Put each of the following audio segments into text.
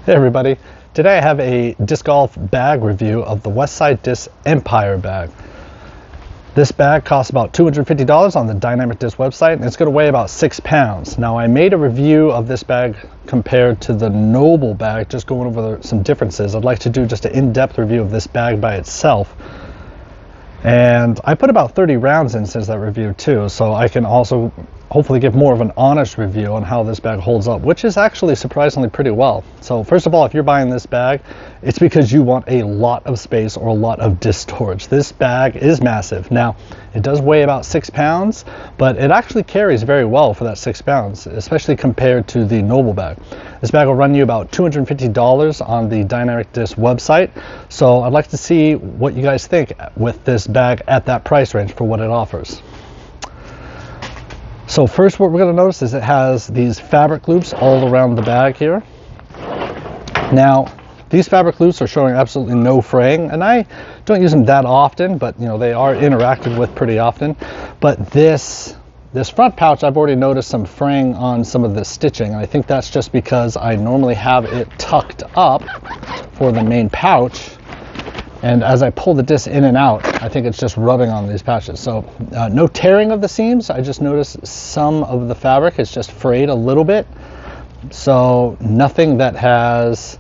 Hey everybody, today I have a disc golf bag review of the Westside Disc Empire bag. This bag costs about $250 on the Dynamic Disc website, and it's going to weigh about 6 pounds. Now I made a review of this bag compared to the Noble bag, just going over some differences. I'd like to do just an in-depth review of this bag by itself. And I put about 30 rounds in since that review too, so I can also hopefully give more of an honest review on how this bag holds up, which is actually surprisingly pretty well. So first of all, if you're buying this bag, it's because you want a lot of space or a lot of disc storage. This bag is massive. Now, it does weigh about 6 pounds, but it actually carries very well for that 6 pounds, especially compared to the Noble bag. This bag will run you about $250 on the Dynamic Disc website. So I'd like to see what you guys think with this bag at that price range for what it offers. So first, what we're going to notice is it has these fabric loops all around the bag here. Now, these fabric loops are showing absolutely no fraying, and I don't use them that often, but you know, they are interacted with pretty often. But this front pouch, I've already noticed some fraying on some of the stitching, and I think that's just because I normally have it tucked up for the main pouch. And as I pull the disc in and out, I think it's just rubbing on these patches. So no tearing of the seams. I just noticed some of the fabric is just frayed a little bit. So nothing that has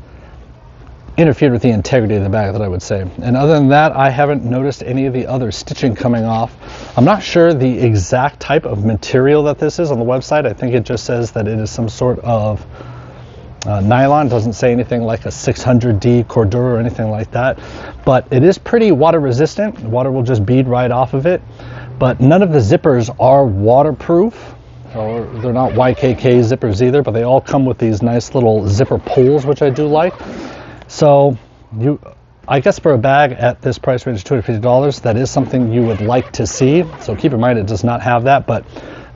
interfered with the integrity of the bag, that I would say. And other than that, I haven't noticed any of the other stitching coming off. I'm not sure the exact type of material that this is on the website. I think it just says that it is some sort of nylon. Doesn't say anything like a 600D Cordura or anything like that, but it is pretty water resistant. Water will just bead right off of it, but none of the zippers are waterproof, or they're not YKK zippers either, but they all come with these nice little zipper pulls, which I do like. So I guess for a bag at this price range, $250, that is something you would like to see. So keep in mind it does not have that, but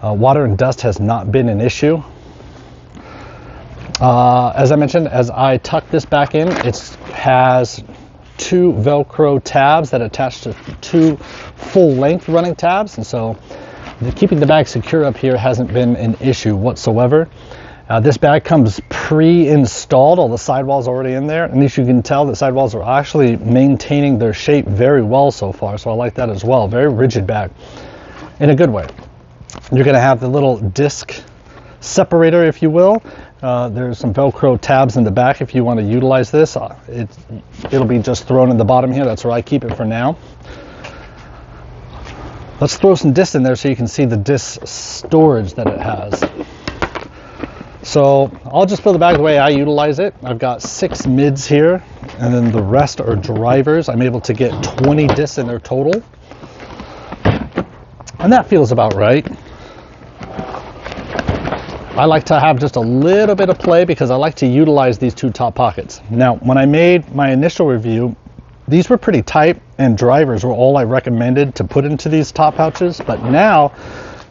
water and dust has not been an issue. As I mentioned, as I tuck this back in, it has 2 Velcro tabs that attach to 2 full-length running tabs, and so keeping the bag secure up here hasn't been an issue whatsoever. This bag comes pre-installed, all the sidewalls already in there, and as you can tell, the sidewalls are actually maintaining their shape very well so far, so I like that as well. Very rigid bag, in a good way. You're going to have the little disc separator, if you will. There's some Velcro tabs in the back if you want to utilize this. It'll be just thrown in the bottom here. That's where I keep it for now. Let's throw some discs in there so you can see the disc storage that it has. So I'll just fill the bag the way I utilize it. I've got 6 mids here, and then the rest are drivers. I'm able to get 20 discs in there total, and that feels about right. I like to have just a little bit of play because I like to utilize these 2 top pockets. Now, when I made my initial review, these were pretty tight, and drivers were all I recommended to put into these top pouches. But now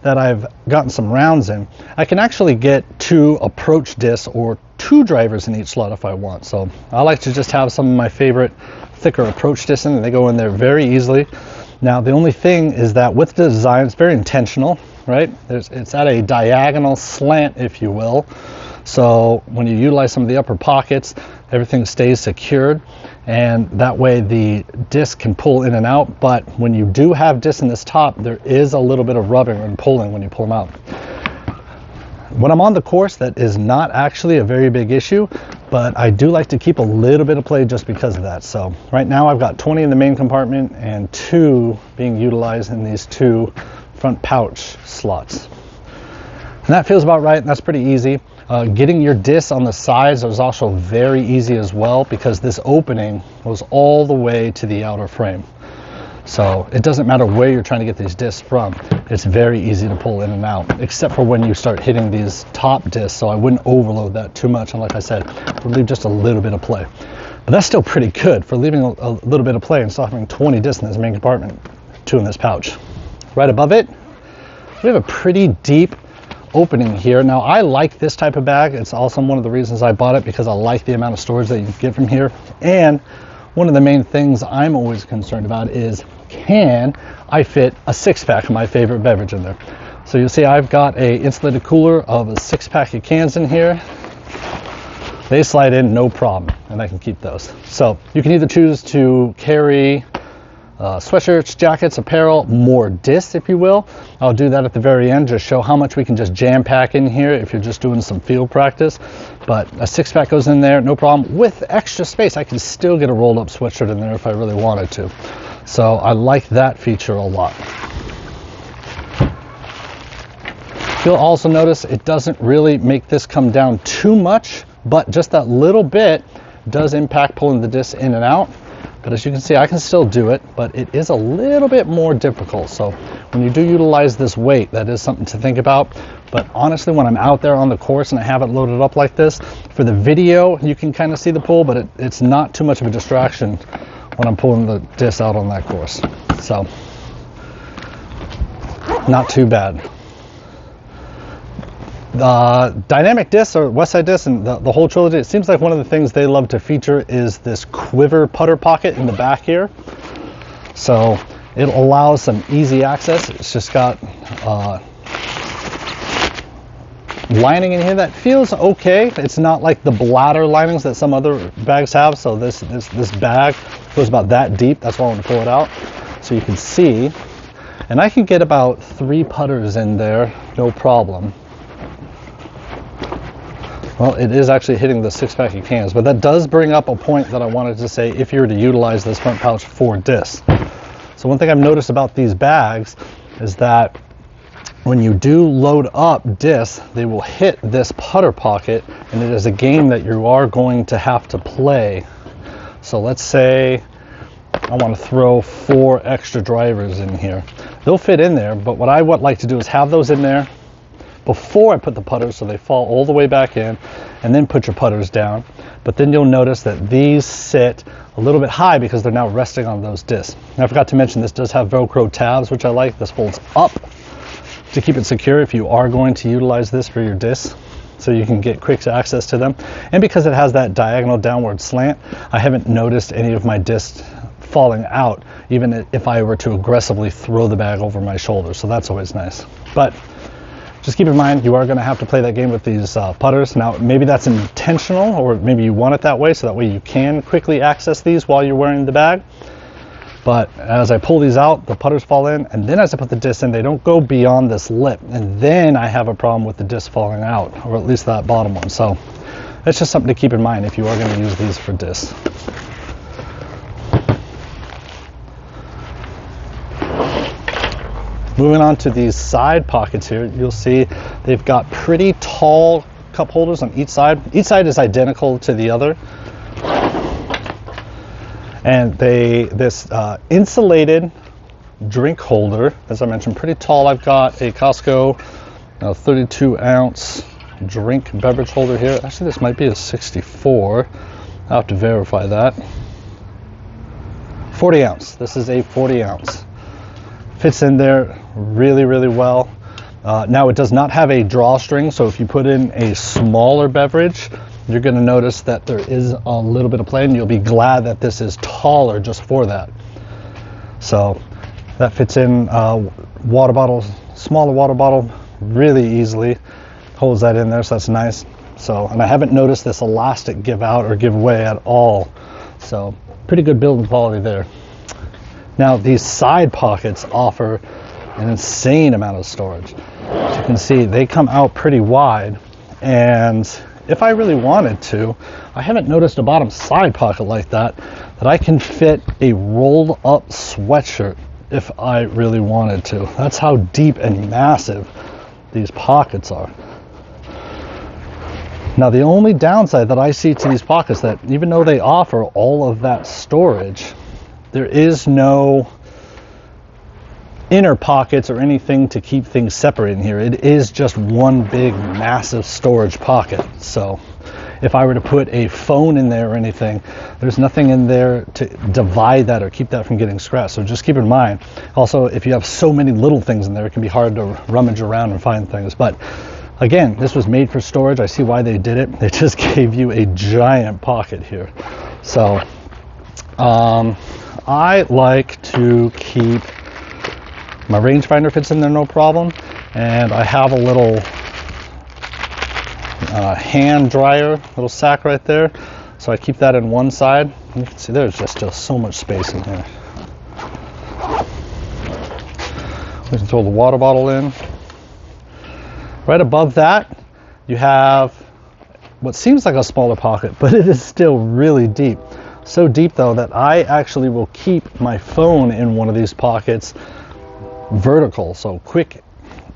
that I've gotten some rounds in, I can actually get 2 approach discs or 2 drivers in each slot if I want. So I like to just have some of my favorite thicker approach discs in, and they go in there very easily. Now, the only thing is that with the design, it's very intentional, right? It's at a diagonal slant, if you will. So when you utilize some of the upper pockets, everything stays secured, and that way the disc can pull in and out. But when you do have discs in this top, there is a little bit of rubbing and pulling when you pull them out. When I'm on the course, that is not actually a very big issue, but I do like to keep a little bit of play just because of that. So right now I've got 20 in the main compartment and 2 being utilized in these 2 front pouch slots. And that feels about right, and that's pretty easy. Getting your discs on the sides is also very easy as well, because this opening goes all the way to the outer frame. So it doesn't matter where you're trying to get these discs from. It's very easy to pull in and out, except for when you start hitting these top discs. So I wouldn't overload that too much. And like I said, we'll leave just a little bit of play. But that's still pretty good for leaving a little bit of play and still having 20 discs in this main compartment, 2 in this pouch. Right above it, we have a pretty deep opening here. Now, I like this type of bag. It's also one of the reasons I bought it, because I like the amount of storage that you get from here. And one of the main things I'm always concerned about is, can I fit a 6-pack of my favorite beverage in there? So you'll see I've got a insulated cooler of a 6-pack of cans in here. they slide in no problem, and I can keep those. So you can either choose to carry sweatshirts, jackets, apparel, more discs if you will. I'll do that at the very end, just show how much we can just jam pack in here if you're just doing some field practice. But a 6-pack goes in there, no problem. With extra space, I can still get a rolled up sweatshirt in there if I really wanted to. So I like that feature a lot. You'll also notice it doesn't really make this come down too much, but just that little bit does impact pulling the disc in and out. But as you can see, I can still do it, but it is a little bit more difficult. So when you do utilize this weight, that is something to think about. But honestly, when I'm out there on the course and I have it loaded up like this, for the video, you can kind of see the pull, but it's not too much of a distraction when I'm pulling the disc out on that course. So not too bad. The dynamic discs or Westside discs and the whole trilogy, it seems like one of the things they love to feature is this quiver putter pocket in the back here. So it allows some easy access. It's just got lining in here that feels okay. It's not like the bladder linings that some other bags have. So this bag goes about that deep. That's why I want to pull it out so you can see. And I can get about 3 putters in there, no problem. Well, it is actually hitting the 6-pack of cans, but that does bring up a point that I wanted to say if you were to utilize this front pouch for discs. So one thing I've noticed about these bags is that when you do load up discs, they will hit this putter pocket, and it is a game that you are going to have to play. So let's say I want to throw 4 extra drivers in here. They'll fit in there, but what I would like to do is have those in there before I put the putters so they fall all the way back in, and then put your putters down. But then you'll notice that these sit a little bit high because they're now resting on those discs. Now I forgot to mention this does have Velcro tabs, which I like. This folds up to keep it secure if you are going to utilize this for your discs, so you can get quick access to them. And because it has that diagonal downward slant, I haven't noticed any of my discs falling out, even if I were to aggressively throw the bag over my shoulder. So that's always nice. But just keep in mind, you are going to have to play that game with these putters. Now, maybe that's intentional, or maybe you want it that way, so that way you can quickly access these while you're wearing the bag. But as I pull these out, the putters fall in, and then as I put the disc in, they don't go beyond this lip. And then I have a problem with the disc falling out, or at least that bottom one. So that's just something to keep in mind if you are going to use these for discs. Moving on to these side pockets here, you'll see they've got pretty tall cup holders on each side. Each side is identical to the other. And this insulated drink holder, as I mentioned, pretty tall. I've got a Costco 32-ounce drink beverage holder here. Actually, this might be a 64. I'll have to verify that. 40 ounce. This is a 40 ounce. Fits in there really, really well. Now it does not have a drawstring, so if you put in a smaller beverage, you're going to notice that there is a little bit of play, and you'll be glad that this is taller just for that. So that fits in water bottles, smaller water bottle, really easily. Holds that in there, so that's nice. So, and I haven't noticed this elastic give out or give away at all. So pretty good build quality there. Now these side pockets offer an insane amount of storage. As you can see, they come out pretty wide, and if I really wanted to, I haven't noticed a bottom side pocket like that I can fit a rolled up sweatshirt if I really wanted to. That's how deep and massive these pockets are. Now the only downside that I see to these pockets, that even though they offer all of that storage, there is no inner pockets or anything to keep things separate in here. It is just one big massive storage pocket. So if I were to put a phone in there or anything, there's nothing in there to divide that or keep that from getting scratched. So just keep in mind. Also, if you have so many little things in there, it can be hard to rummage around and find things. But again, this was made for storage. I see why they did it. They just gave you a giant pocket here. So I like to keep my rangefinder, fits in there no problem, and I have a little, hand dryer little sack right there. So I keep that in one side. You can see there's just so much space in here. We can throw the water bottle in. Right above that, you have what seems like a smaller pocket, but it is still really deep. So deep though that I actually will keep my phone in one of these pockets vertical, so quick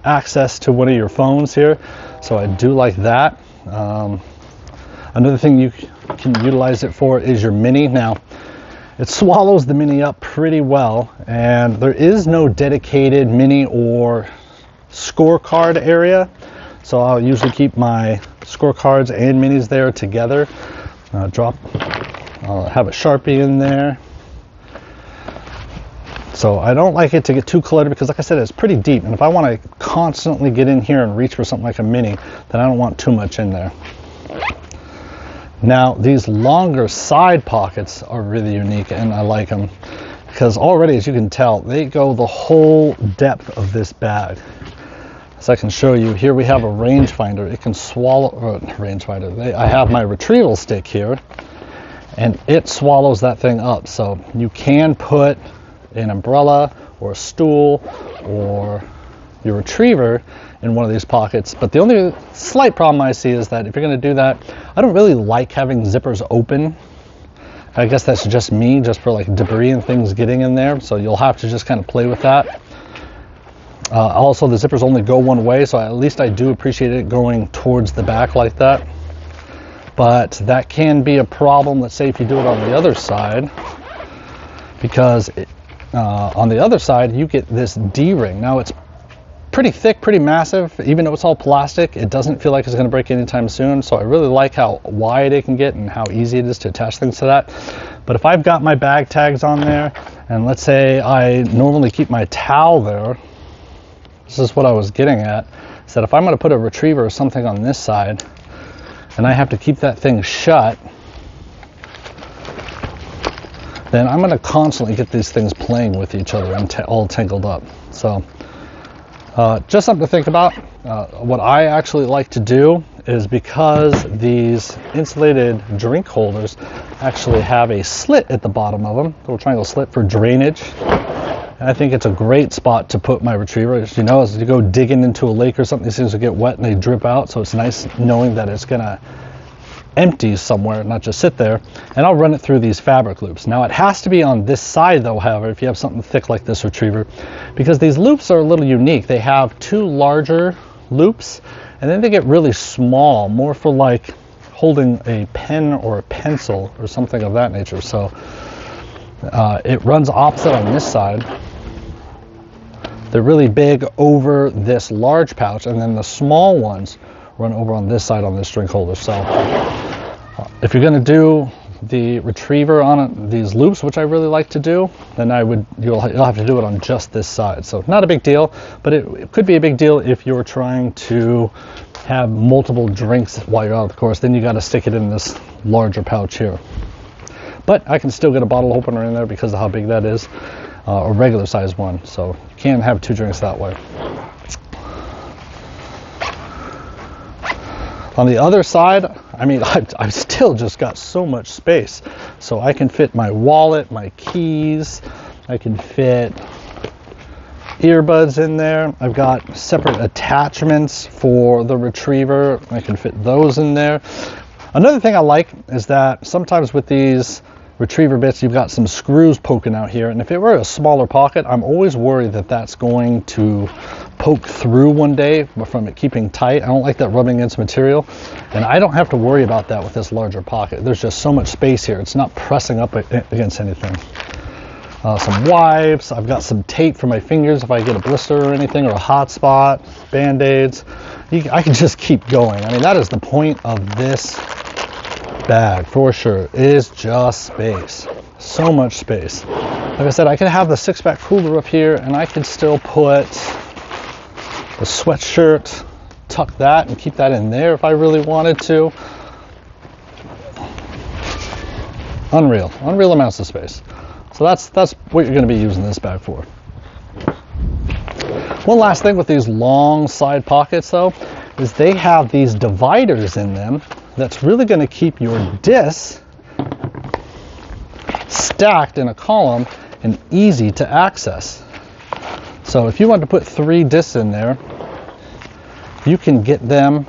access to one of your phones here. So I do like that. Another thing you can utilize it for is your mini. Now it swallows the mini up pretty well, and there is no dedicated mini or scorecard area, so I'll usually keep my scorecards and minis there together. I'll have a Sharpie in there. So I don't like it to get too cluttered because, like I said, it's pretty deep, and if I want to constantly get in here and reach for something like a mini, then I don't want too much in there. Now these longer side pockets are really unique, and I like them because already, as you can tell, they go the whole depth of this bag. As I can show you, here we have a rangefinder. It can swallow, rangefinder. I have my retrieval stick here, and it swallows that thing up. So you can put an umbrella or a stool or your retriever in one of these pockets, but the only slight problem I see is that if you're going to do that, I don't really like having zippers open. I guess that's just me, just for like debris and things getting in there, so you'll have to just kind of play with that. Also, the zippers only go one way, so at least I do appreciate it going towards the back like that. But that can be a problem, let's say if you do it on the other side, because on the other side you get this D-ring. Now it's pretty thick, pretty massive. Even though it's all plastic, it doesn't feel like it's going to break anytime soon, so I really like how wide it can get and how easy it is to attach things to that. But if I've got my bag tags on there, and let's say I normally keep my towel there, this is what I was getting at, is that if I'm going to put a retriever or something on this side and I have to keep that thing shut, then I'm going to constantly get these things playing with each other and all tangled up. So just something to think about. What I actually like to do is, because these insulated drink holders actually have a slit at the bottom of them, little triangle slit for drainage, and I think it's a great spot to put my retriever. As you know, as you go digging into a lake or something, these things will get wet and they drip out, so it's nice knowing that it's going to empty somewhere, not just sit there. And I'll run it through these fabric loops. Now it has to be on this side though, however, if you have something thick like this retriever, because these loops are a little unique. They have two larger loops, and then they get really small, more for like holding a pen or a pencil or something of that nature. So it runs opposite on this side. They're really big over this large pouch, and then the small ones run over on this side on this drink holder. So if you're going to do the retriever on these loops, which I really like to do, then you'll have to do it on just this side. So not a big deal, but it could be a big deal if you're trying to have multiple drinks while you're out of the course. Then you got to stick it in this larger pouch here. But I can still get a bottle opener in there because of how big that is, a regular size one. So you can have two drinks that way. On the other side, I mean, I've still just got so much space. So I can fit my wallet, my keys, I can fit earbuds in there. I've got separate attachments for the retriever. I can fit those in there. Another thing I like is that sometimes with these retriever bits, you've got some screws poking out here, and if it were a smaller pocket, I'm always worried that that's going to poke through one day from it keeping tight. I don't like that rubbing against material, and I don't have to worry about that with this larger pocket. There's just so much space here. It's not pressing up against anything. Some wipes. I've got some tape for my fingers if I get a blister or anything, or a hot spot, Band-Aids. I can just keep going. I mean, that is the point of this bag for sure, is just space. So much space. Like I said, I can have the 6-pack cooler up here, and I can still put the sweatshirt, tuck that and keep that in there if I really wanted to. Unreal amounts of space. So that's what you're going to be using this bag for. One last thing with these long side pockets though, is they have these dividers in them that's really going to keep your discs stacked in a column and easy to access. So if you want to put 3 discs in there, you can get them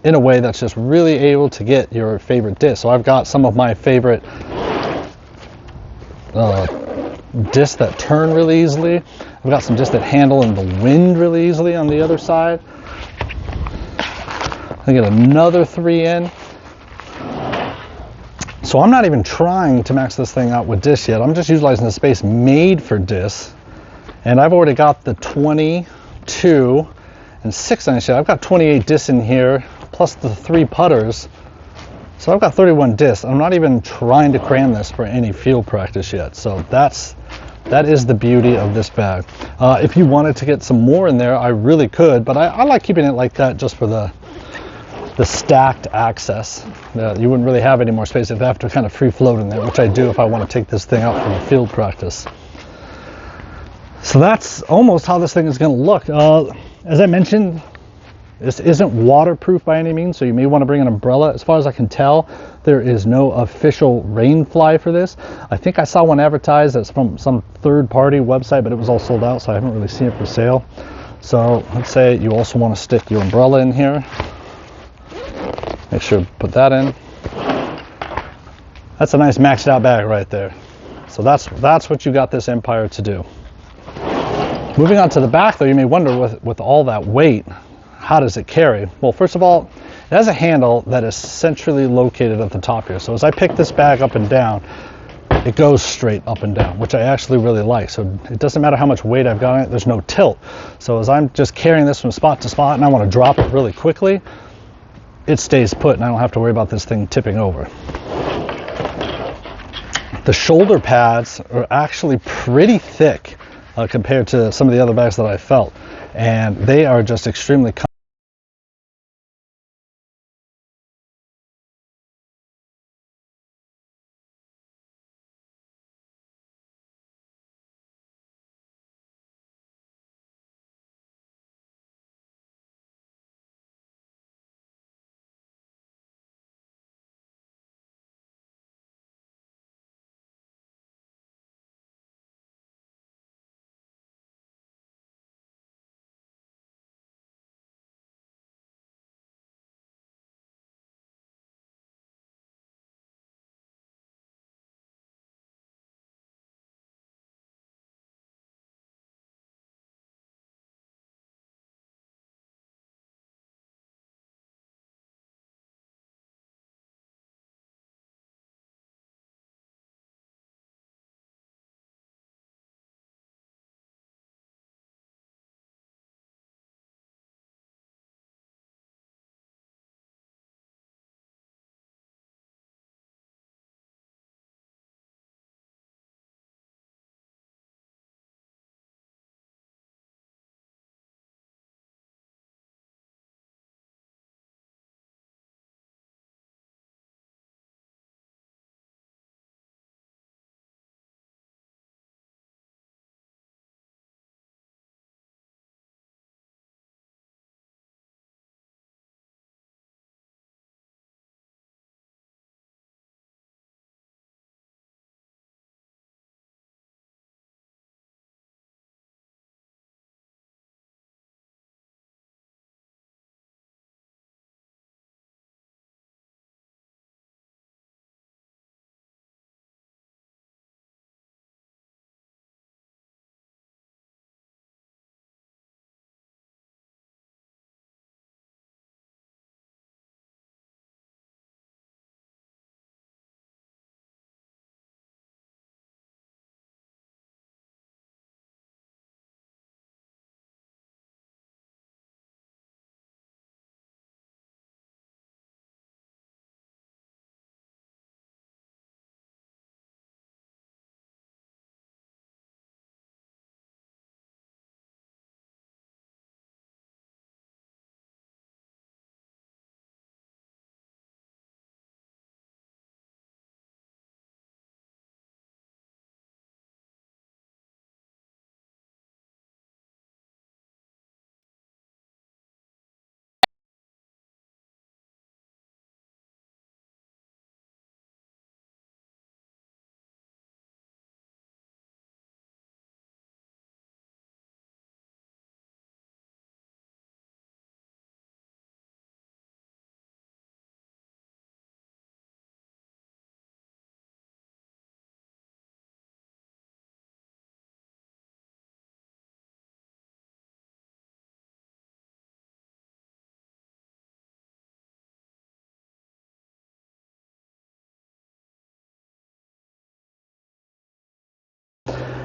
in a way that's just really able to get your favorite disc. So I've got some of my favorite discs that turn really easily. I've got some discs that handle in the wind really easily on the other side. I get another 3 in. So I'm not even trying to max this thing out with discs yet. I'm just utilizing the space made for discs. And I've already got the 22 and 6-inch. I've got 28 discs in here, plus the 3 putters. So I've got 31 discs. I'm not even trying to cram this for any field practice yet. So that is the beauty of this bag. If you wanted to get some more in there, I really could, but I like keeping it like that just for the stacked access. You wouldn't really have any more space if I have to kind of free float in there, which I do if I want to take this thing out for the field practice. So that's almost how this thing is going to look. As I mentioned, this isn't waterproof by any means, so you may want to bring an umbrella. As far as I can tell, there is no official rain fly for this. I think I saw one advertised that's from some third-party website, but it was all sold out, so I haven't really seen it for sale. So let's say you also want to stick your umbrella in here. Make sure to put that in. That's a nice maxed out bag right there. So that's what you got this Empire to do. Moving on to the back, though, you may wonder with all that weight, how does it carry? Well, first of all, it has a handle that is centrally located at the top here. So as I pick this bag up and down, it goes straight up and down, which I actually really like. So it doesn't matter how much weight I've got on it, there's no tilt. So as I'm just carrying this from spot to spot and I want to drop it really quickly, it stays put and I don't have to worry about this thing tipping over. The shoulder pads are actually pretty thick compared to some of the other bags that I felt, and they are just extremely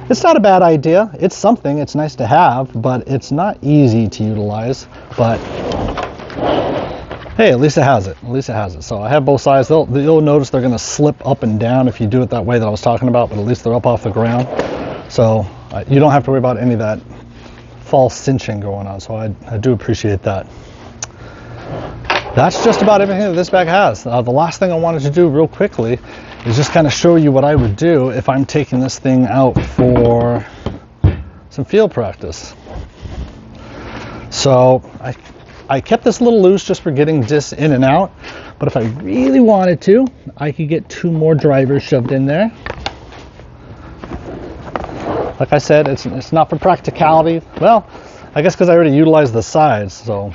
It's not a bad idea. It's something. It's nice to have, but it's not easy to utilize. But hey, at least it has it. At least it has it. So I have both sides. You'll notice they're going to slip up and down if you do it that way that I was talking about, but at least they're up off the ground. So you don't have to worry about any of that false cinching going on. So I do appreciate that. That's just about everything that this bag has. The last thing I wanted to do real quickly is just kind of show you what I would do if I'm taking this thing out for some field practice. So I kept this a little loose just for getting discs in and out, but if I really wanted to, I could get 2 more drivers shoved in there. Like I said, it's not for practicality. Well, I guess because I already utilized the sides, so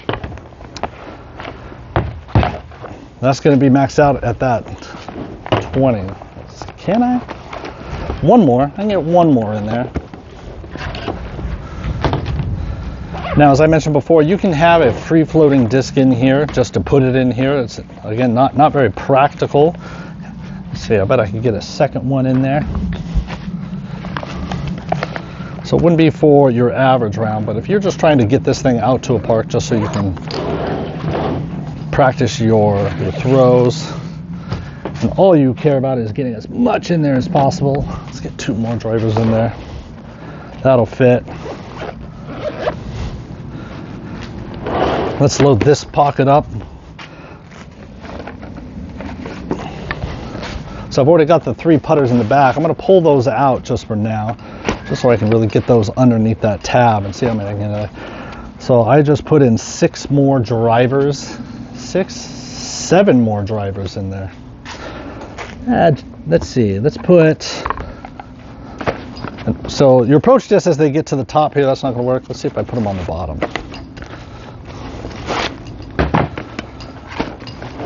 that's going to be maxed out at that 20. Can I? One more. I can get one more in there. Now, as I mentioned before, you can have a free-floating disc in here just to put it in here. It's, again, not very practical. Let's see, I bet I could get a second one in there. So it wouldn't be for your average round, but if you're just trying to get this thing out to a park just so you can practice your throws, and all you care about is getting as much in there as possible. Let's get 2 more drivers in there. That'll fit. Let's load this pocket up. So I've already got the 3 putters in the back. I'm going to pull those out just for now, just so I can really get those underneath that tab and see how many I can. So I just put in 6 more drivers. 7 more drivers in there. Let's see, let's put, so your approach disc as they get to the top here, that's not going to work. Let's see if I put them on the bottom.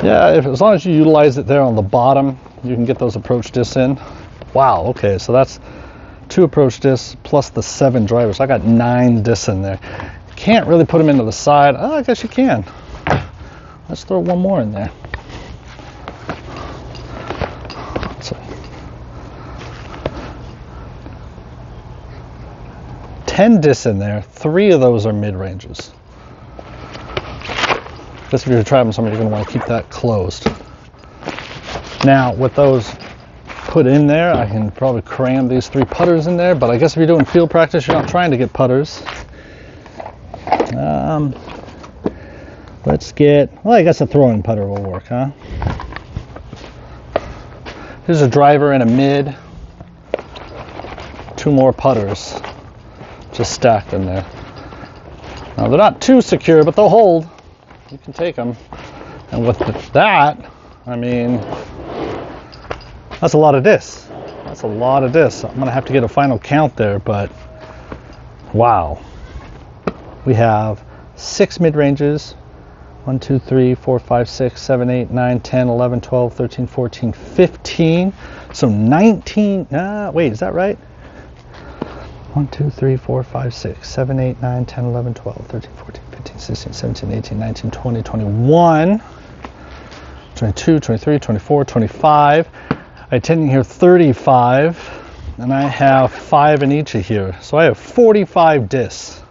Yeah, as long as you utilize it there on the bottom, you can get those approach discs in. Wow, okay, so that's 2 approach discs plus the 7 drivers. I got 9 discs in there. Can't really put them into the side. Oh, I guess you can. Let's throw one more in there. So, 10 discs in there. 3 of those are mid-ranges. Just if you're traveling somewhere, you're going to want to keep that closed. Now, with those put in there, I can probably cram these 3 putters in there, but I guess if you're doing field practice, you're not trying to get putters. Let's get, well, I guess a throwing putter will work, huh? Here's a driver and a mid. 2 more putters just stacked in there. Now, they're not too secure, but they'll hold. You can take them. And with that, I mean, that's a lot of discs. That's a lot of discs. I'm going to have to get a final count there, but wow. We have 6 mid-ranges. 1, 2, 3, 4, 5, 6, 7, 8, 9, 10, 11, 12, 13, 14, 15. So 19. Wait, is that right? 1, 2, 3, 4, 5, 6, 7, 8, 9, 10, 11, 12, 13, 14, 15, 16, 17, 18, 19, 20, 21, 22, 23, 24, 25. I tend to hear 35, and I have 5 in each of here. So I have 45 discs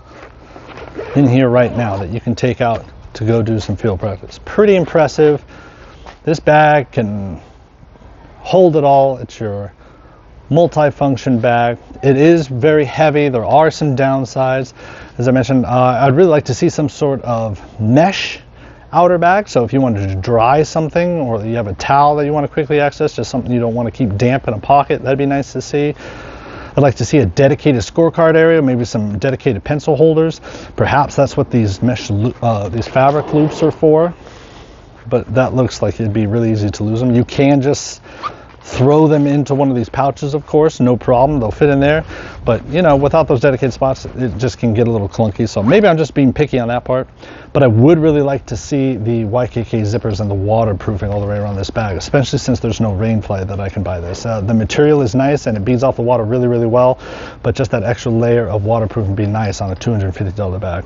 in here right now that you can take out to go do some field practice. Pretty impressive. This bag can hold it all. It's your multi-function bag. It is very heavy. There are some downsides. As I mentioned, I'd really like to see some sort of mesh outer bag. So if you wanted to dry something, or you have a towel that you want to quickly access, just something you don't want to keep damp in a pocket, that'd be nice to see. I'd like to see a dedicated scorecard area, maybe some dedicated pencil holders. Perhaps that's what these mesh, these fabric loops are for. But that looks like it'd be really easy to lose them. You can just throw them into one of these pouches, of course, no problem. They'll fit in there. But, you know, without those dedicated spots, it just can get a little clunky. So maybe I'm just being picky on that part. But I would really like to see the YKK zippers and the waterproofing all the way around this bag, especially since there's no rainfly that I can buy this. The material is nice and it beads off the water really, really well. But just that extra layer of waterproofing would be nice on a $250 bag.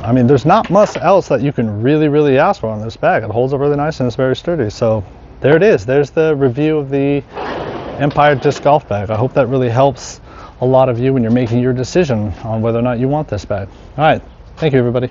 I mean, there's not much else that you can really ask for on this bag. It holds up really nice and it's very sturdy. So there it is. There's the review of the Empire disc golf bag. I hope that really helps a lot of you when you're making your decision on whether or not you want this bag. All right, thank you everybody.